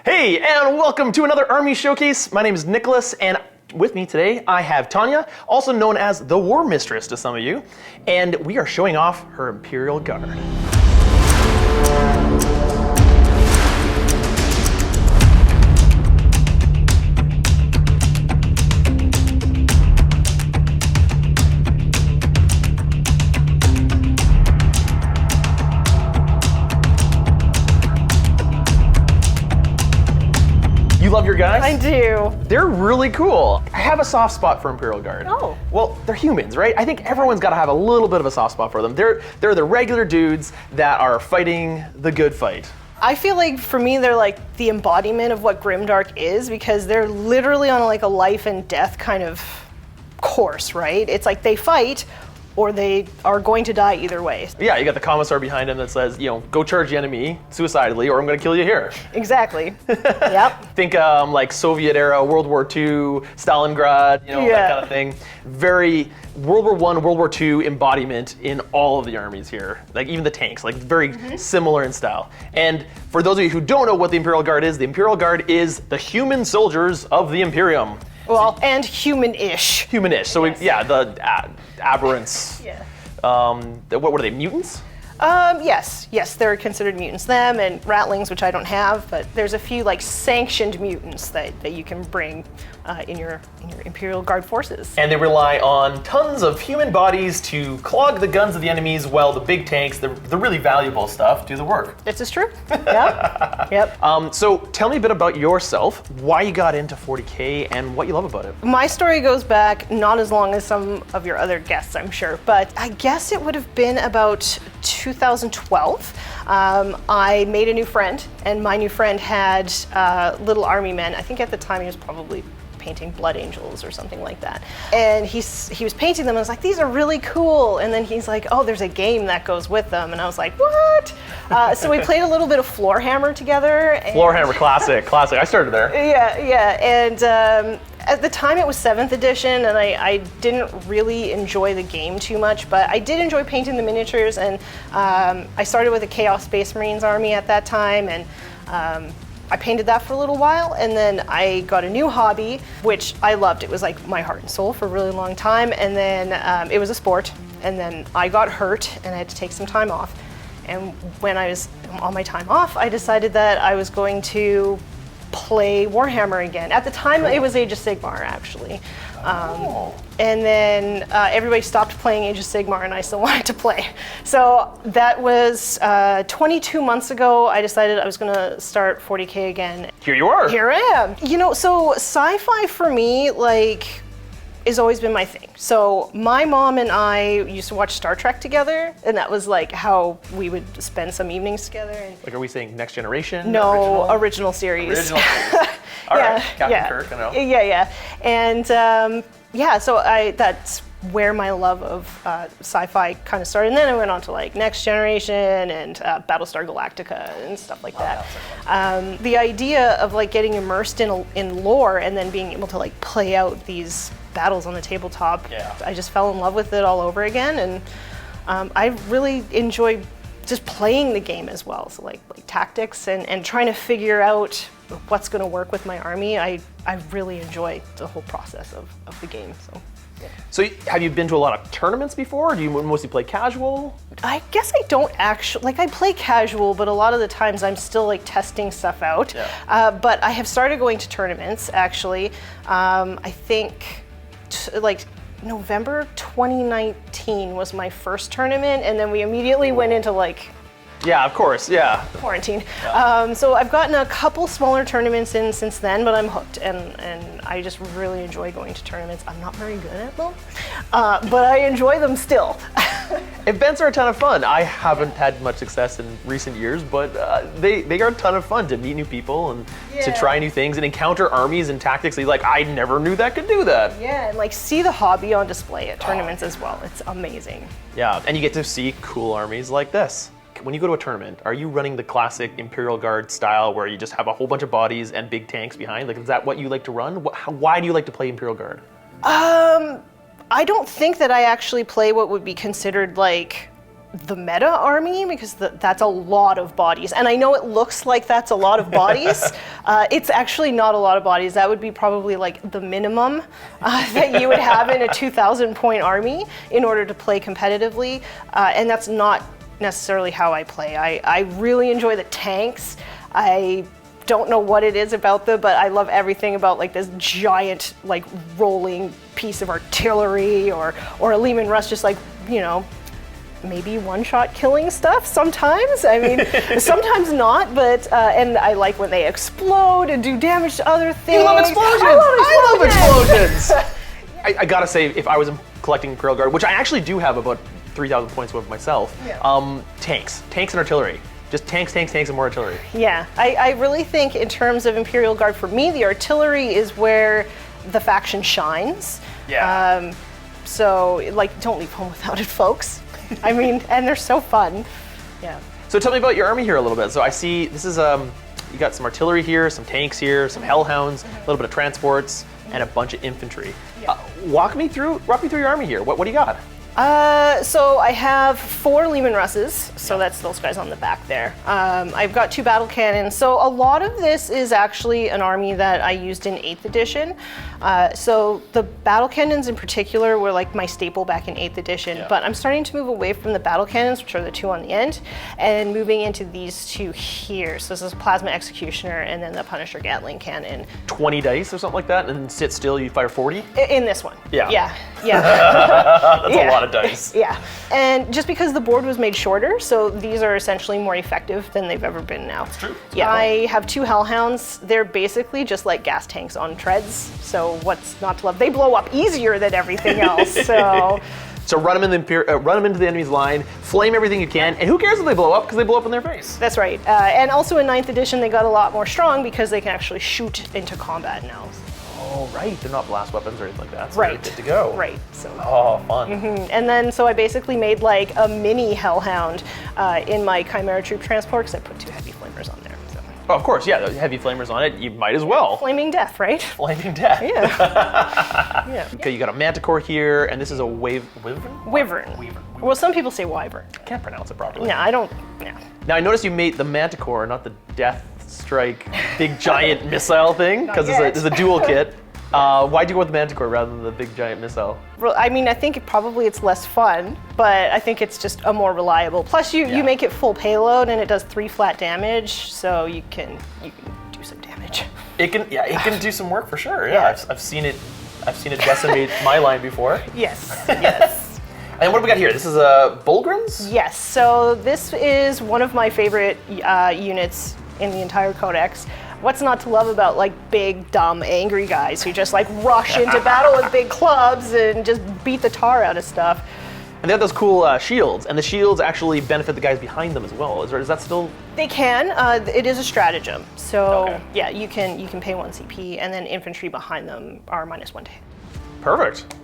Hey, and welcome to another Army Showcase. My name is Nicholas, and with me today I have Tanya, also known as the Warmistress to some of you, and we are showing off her Imperial Guard. You love your guys? I do. They're really cool. I have a soft spot for Imperial Guard. Oh. Well, they're humans, right? I think everyone's got to have a little bit of a soft spot for them. They're the regular dudes that are fighting the good fight. I feel like for me they're like the embodiment of what Grimdark is, because they're literally on like a life and death kind of course, right? It's like they fight or they are going to die either way. Yeah, you got the commissar behind him that says, you know, go charge the enemy suicidally or I'm going to kill you here. Exactly. Yep. Think like Soviet era, World War II, Stalingrad, that kind of thing. Very World War I, World War II embodiment in all of the armies here. Like even the tanks, like very similar in style. And for those of you who don't know what the Imperial Guard is the human soldiers of the Imperium. Well, and human-ish. Human-ish. So yes. the aberrants. Yeah. What are they, mutants? Yes, they're considered mutants. Them and ratlings, which I don't have, but there's a few like sanctioned mutants that you can bring in your Imperial Guard forces. And they rely on tons of human bodies to clog the guns of the enemies, while the big tanks, the really valuable stuff, do the work. This is true. Yep. Yep. So tell me a bit about yourself, why you got into 40K, and what you love about it. My story goes back not as long as some of your other guests, I'm sure, but I guess it would have been about 2012. I made a new friend, and my new friend had little army men. I think at the time he was probably painting blood angels or something like that. And he was painting them, and I was like, these are really cool. And then he's like, oh, there's a game that goes with them. And I was like, what? So we played a little bit of Floorhammer together. Floorhammer, classic. I started there. Yeah. And at the time it was 7th edition, and I didn't really enjoy the game too much, but I did enjoy painting the miniatures, and I started with a Chaos Space Marines army at that time, and I painted that for a little while, and then I got a new hobby, which I loved. It was like my heart and soul for a really long time, and then it was a sport, and then I got hurt, and I had to take some time off. And when I was on my time off, I decided that I was going to play Warhammer again. At the time, It was Age of Sigmar, actually. And then everybody stopped playing Age of Sigmar, and I still wanted to play. So that was 22 months ago. I decided I was going to start 40K again. Here you are. Here I am. So sci-fi for me, has always been my thing. So my mom and I used to watch Star Trek together, and that was like how we would spend some evenings together. And are we saying Next Generation? No, original series. Original series. All right, Captain Kirk, I know. Yeah. And so that's where my love of sci-fi kind of started. And then I went on to like Next Generation and Battlestar Galactica and stuff like that. The idea of like getting immersed in lore and then being able to like play out these battles on the tabletop, I just fell in love with it all over again. And I really enjoy just playing the game as well. So like tactics and trying to figure out what's going to work with my army. I really enjoy the whole process of the game. So have you been to a lot of tournaments before, or do you mostly play casual? I guess I don't actually, I play casual, but a lot of the times I'm still like testing stuff out. Yeah. But I have started going to tournaments, actually. I think November 2019 was my first tournament, and then we immediately went into yeah, of course, yeah. quarantine. Yeah. So I've gotten a couple smaller tournaments in since then, but I'm hooked, and I just really enjoy going to tournaments. I'm not very good at them, but I enjoy them still. Events are a ton of fun. I haven't had much success in recent years, but they are a ton of fun to meet new people and to try new things and encounter armies and tactics. I never knew that could do that. Yeah, and see the hobby on display at tournaments as well. It's amazing. Yeah, and you get to see cool armies like this. When you go to a tournament, are you running the classic Imperial Guard style where you just have a whole bunch of bodies and big tanks behind? Is that what you like to run? Why do you like to play Imperial Guard? I don't think that I actually play what would be considered the meta army, because that's a lot of bodies. And I know it looks like that's a lot of bodies. It's actually not a lot of bodies. That would be probably like the minimum that you would have in a 2,000 point army in order to play competitively. And that's not necessarily how I play. I really enjoy the tanks. I don't know what it is about them, but I love everything about like this giant like rolling piece of artillery or a Leman Russ just like, you know, maybe one-shot killing stuff sometimes. I mean, sometimes not, but, and I like when they explode and do damage to other things. You love explosions! I love explosions! I gotta say, if I was collecting Imperial Guard, which I actually do have about 3,000 points with myself, tanks and artillery. Just tanks, and more artillery. Yeah, I really think in terms of Imperial Guard, for me, the artillery is where the faction shines. Yeah. So, like, don't leave home without it, folks. I mean, and they're so fun. Yeah. So tell me about your army here a little bit. So I see this is you got some artillery here, some tanks here, some hellhounds, a little bit of transports, and a bunch of infantry. Yeah. Walk me through your army here. What do you got? So I have 4 Leman Russes, so that's those guys on the back there. I've got 2 battle cannons. So a lot of this is actually an army that I used in 8th edition. So the battle cannons in particular were like my staple back in 8th edition, but I'm starting to move away from the battle cannons, which are the 2 on the end, and moving into these 2 here. So this is Plasma Executioner and then the Punisher Gatling Cannon. 20 dice or something like that, and sit still, you fire 40? In this one. Yeah. Yeah. That's a lot of dice. Yeah, and just because the board was made shorter, so these are essentially more effective than they've ever been now. That's true. Yeah, I have 2 Hellhounds. They're basically just like gas tanks on treads, so what's not to love? They blow up easier than everything else, so... So run them into the enemy's line, flame everything you can, and who cares if they blow up, because they blow up in their face. That's right, and also in 9th edition they got a lot more strong because they can actually shoot into combat now. Oh, right. They're not blast weapons or anything like that. So Right. they're good to go. Right. So. Oh, fun. And then, so I basically made like a mini Hellhound in my Chimera Troop Transport because I put 2 heavy flamers on there. So. Oh, of course, yeah. Those heavy flamers on it, you might as well. Flaming Death, right? Flaming Death. Yeah. Yeah. Okay, you got a Manticore here, and this is a Wyvern? Wyvern. Well, some people say Wyvern. I can't pronounce it properly. Yeah, I don't. Yeah. Now, I noticed you made the Manticore, not the Death Strike big giant missile thing, because it's a dual kit. Why'd you go with the Manticore rather than the big giant missile? Well, I mean, I think it's less fun, but I think it's just a more reliable. Plus, you make it full payload and it does 3 flat damage, so you can do some damage. It can do some work for sure. Yeah. I've seen it decimate my line before. Yes. Yes. And what do we got here? This is a Ogryns? Yes. So this is one of my favorite units in the entire codex. What's not to love about like big, dumb, angry guys who just like rush into battle with big clubs and just beat the tar out of stuff? And they have those cool shields, and the shields actually benefit the guys behind them as well. Is that still? They can. It is a stratagem. So Okay. yeah, you can pay 1 CP, and then infantry behind them are -1 to hit. Perfect.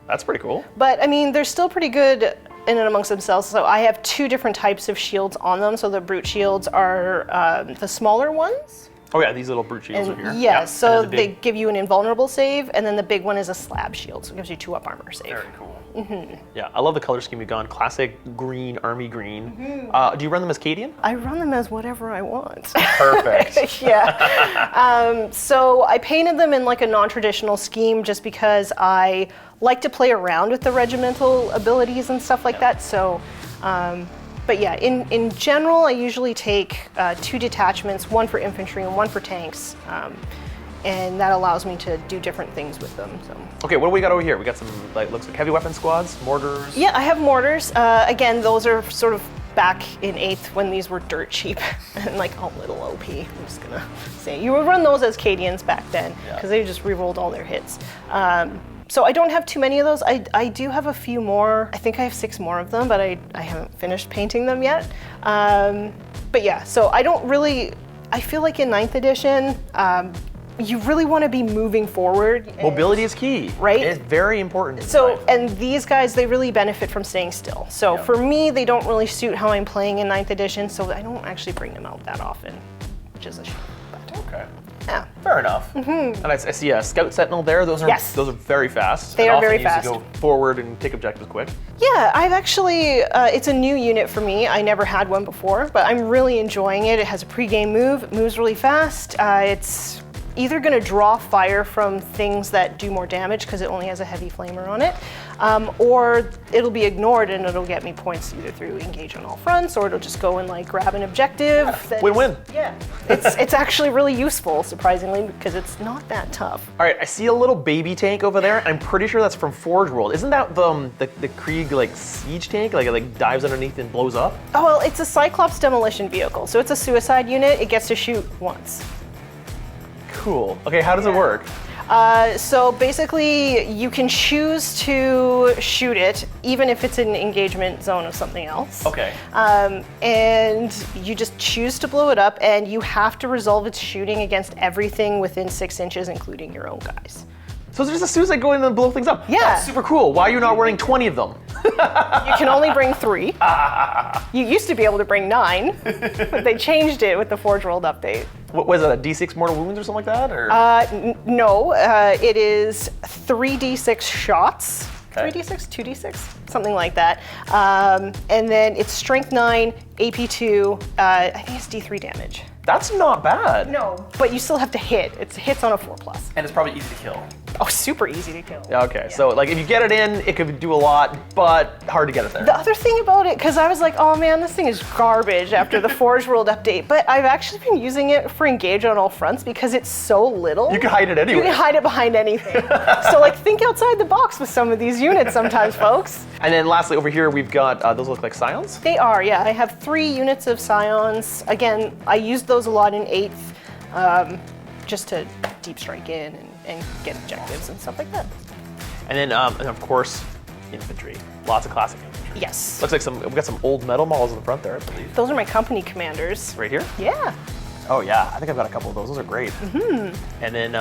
That's pretty cool. But I mean, they're still pretty good in and amongst themselves. So I have 2 different types of shields on them. So the brute shields are the smaller ones. Oh yeah, these little brute shields are here. Yeah, so and then they give you an invulnerable save, and then the big one is a slab shield, so it gives you 2 up armor save. Very cool. Yeah, I love the color scheme you've gone. Classic green, army green. Do you run them as Cadian? I run them as whatever I want. Perfect. Yeah. So I painted them in like a non-traditional scheme just because I like to play around with the regimental abilities and stuff like that. So, but yeah, in general, I usually take 2 detachments, 1 for infantry and 1 for tanks. And that allows me to do different things with them. So. Okay, what do we got over here? We got some, like, looks like heavy weapon squads, mortars. Yeah, I have mortars. Again, those are sort of back in 8th when these were dirt cheap and like a little OP. I'm just gonna say you would run those as Cadians back then because they just re-rolled all their hits. So I don't have too many of those. I do have a few more. I think I have 6 more of them, but I haven't finished painting them yet. But yeah, so I don't really. I feel like in 9th edition. You really want to be moving forward. Mobility is key. Right? It's very important. So, and these guys, they really benefit from staying still. So for me, they don't really suit how I'm playing in 9th edition, so I don't actually bring them out that often, which is a shame. But. Okay. Yeah. Fair enough. And I see a Scout Sentinel there. Those are very fast. They are very often fast. Used to go forward and take objectives quick. Yeah, I've actually, it's a new unit for me. I never had one before, but I'm really enjoying it. It has a pre-game move, it moves really fast. It's either going to draw fire from things that do more damage because it only has a heavy flamer on it, or it'll be ignored and it'll get me points either through engage on all fronts, or it'll just go and like grab an objective. Yeah. Win-win. Yeah, it's actually really useful, surprisingly, because it's not that tough. All right, I see a little baby tank over there. I'm pretty sure that's from Forge World. Isn't that the Krieg like siege tank? Like it like dives underneath and blows up? Oh well, it's a Cyclops demolition vehicle, so it's a suicide unit. It gets to shoot once. Cool. Okay, how does it work? So basically, you can choose to shoot it, even if it's an engagement zone of something else. Okay. And you just choose to blow it up, and you have to resolve its shooting against everything within 6 inches, including your own guys. So there's a suicide going in and blow things up. Yeah. That's super cool. Why are you not running 20 of them? You can only bring 3. You used to be able to bring 9, but they changed it with the Forge World update. What was it, a D6 mortal wounds or something like that? Or? No, it is 3d6 shots. Okay. 3d6, 2d6, something like that. And then it's strength 9, AP 2, I think it's d3 damage. That's not bad. No, but you still have to hit. It's hits on a 4+. And it's probably easy to kill. Oh, super easy to kill. Okay, so like if you get it in, it could do a lot, but hard to get it there. The other thing about it, because I was like, oh man, this thing is garbage after the Forge World update, but I've actually been using it for engage on all fronts because it's so little. You can hide it anywhere. You can hide it behind anything. So like think outside the box with some of these units sometimes, folks. And then lastly over here, we've got, those look like Scions? They are, yeah. I have 3 units of Scions. Again, I used those a lot in 8th, just to deep strike in and get objectives and stuff like that. And then, and of course, infantry. Lots of classic infantry. Yes. Looks like we've got some old metal models in the front there, I believe. Those are my company commanders. Right here? Yeah. Oh yeah, I think I've got a couple of those. Those are great. And then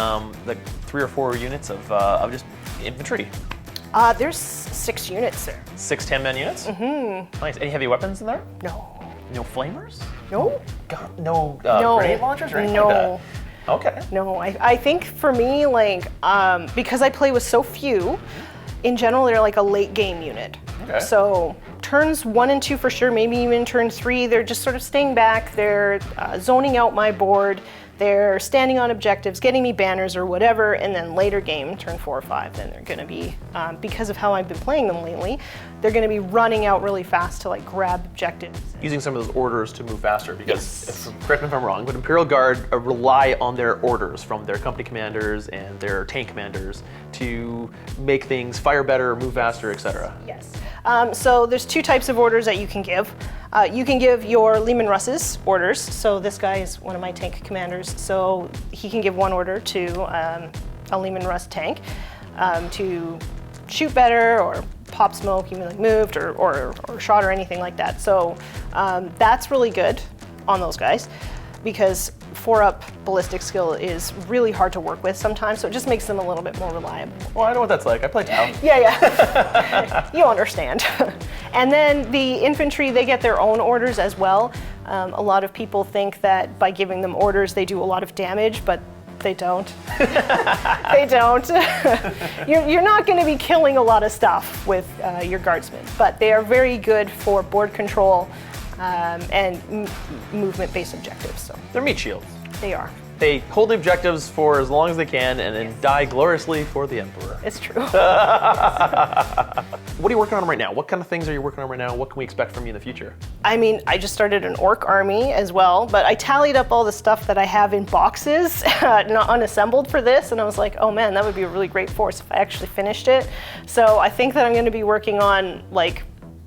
like 3 or 4 units of just infantry. There's 6 units there. 6 10-man units? Nice. Any heavy weapons in there? No. No flamers? No. God, no, No. grenade launchers or anything No. like that? Okay. No, I think for me, like, because I play with so few, in general, they're like a late game unit. Okay. So turns 1 and 2 for sure, maybe even turn 3, they're just sort of staying back, they're zoning out my board, they're standing on objectives, getting me banners or whatever, and then later game, turn 4 or 5, then they're gonna be, because of how I've been playing them lately, they're gonna be running out really fast to like grab objectives. Using some of those orders to move faster because, correct me if I'm wrong, but Imperial Guard rely on their orders from their company commanders and their tank commanders to make things fire better, move faster, etc. Yes. So there's 2 types of orders that you can give. You can give your Leman Russ's orders. So this guy is one of my tank commanders. So he can give 1 order to a Leman Russ tank to shoot better or pop smoke, even like moved or shot or anything like that. So that's really good on those guys because 4-up ballistic skill is really hard to work with sometimes, so it just makes them a little bit more reliable. Well, I know what that's like. I play Tau. Yeah. You understand. And then the infantry, they get their own orders as well. A lot of people think that by giving them orders, they do a lot of damage, but they don't. They don't. You're not going to be killing a lot of stuff with your guardsmen, but they are very good for board control and movement-based objectives. So They're meat shields. they are. They hold the objectives for as long as they can and then die gloriously for the Emperor. It's true. What are you working on right now? What kind of things are you working on right now? What can we expect from you in the future? I mean, I just started an orc army as well, but I tallied up all the stuff that I have in boxes, not unassembled for this, and I was like, oh man, that would be a really great force if I actually finished it. So I think that I'm going to be working on like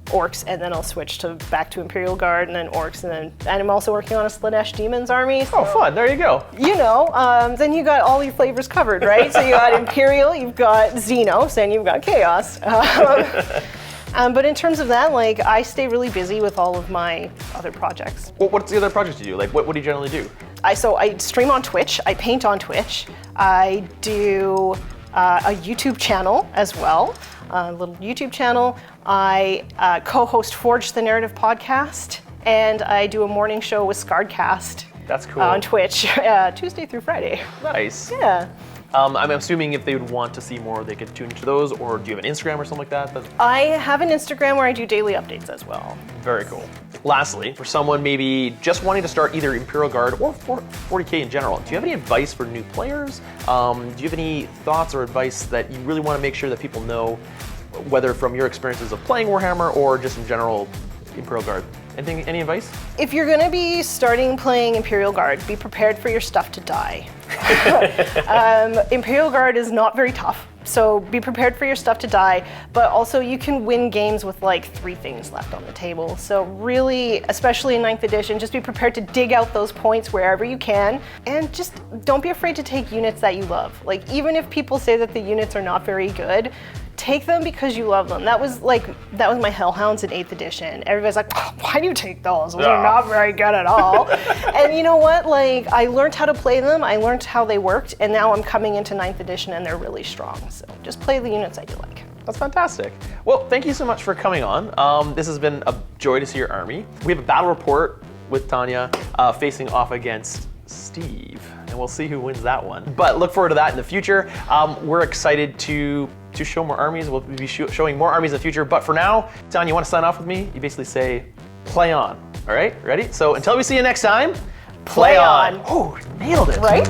orcs, and then I'll switch back to Imperial Guard, and then orcs, and I'm also working on a Slaanesh Demons army. So, Oh, fun. There you go. you know, then you got all your flavors covered, right? So you got Imperial, you've got Xenos, and you've got Chaos. But in terms of that, like, I stay really busy with all of my other projects. What's the other projects you do? Like, what do you generally do? So I stream on Twitch, I paint on Twitch, I do a YouTube channel as well, a little YouTube channel. I co-host Forge the Narrative podcast, and I do a morning show with Scardcast. That's cool. On Twitch, Tuesday through Friday. Nice. Yeah. I'm assuming if they would want to see more, they could tune into those, or do you have an Instagram or something like that? I have an Instagram where I do daily updates as well. Very cool. Lastly, for someone maybe just wanting to start either Imperial Guard or 40K in general, do you have any advice for new players? Do you have any thoughts or advice that you really want to make sure that people know, whether from your experiences of playing Warhammer or just in general Imperial Guard? Any advice? If you're going to be starting playing Imperial Guard, be prepared for your stuff to die. Imperial Guard is not very tough, so be prepared for your stuff to die, but also you can win games with like 3 things left on the table. So really, especially in 9th edition, just be prepared to dig out those points wherever you can, and just don't be afraid to take units that you love. Like, even if people say that the units are not very good, take them because you love them. That was my Hellhounds in 8th edition. Everybody's like, why do you take those? Those are not very good at all. And you know what? Like, I learned how to play them, I learned how they worked, and now I'm coming into 9th edition and they're really strong. So just play the units that you like. That's fantastic. Well, thank you so much for coming on. This has been a joy to see your army. We have a battle report with Tanya facing off against Steve, and we'll see who wins that one. But look forward to that in the future. We're excited to show more armies. We'll be showing more armies in the future. But for now, Tanya, you want to sign off with me? You basically say, play on. All right, ready? So until we see you next time, play on. Oh, nailed it. Right?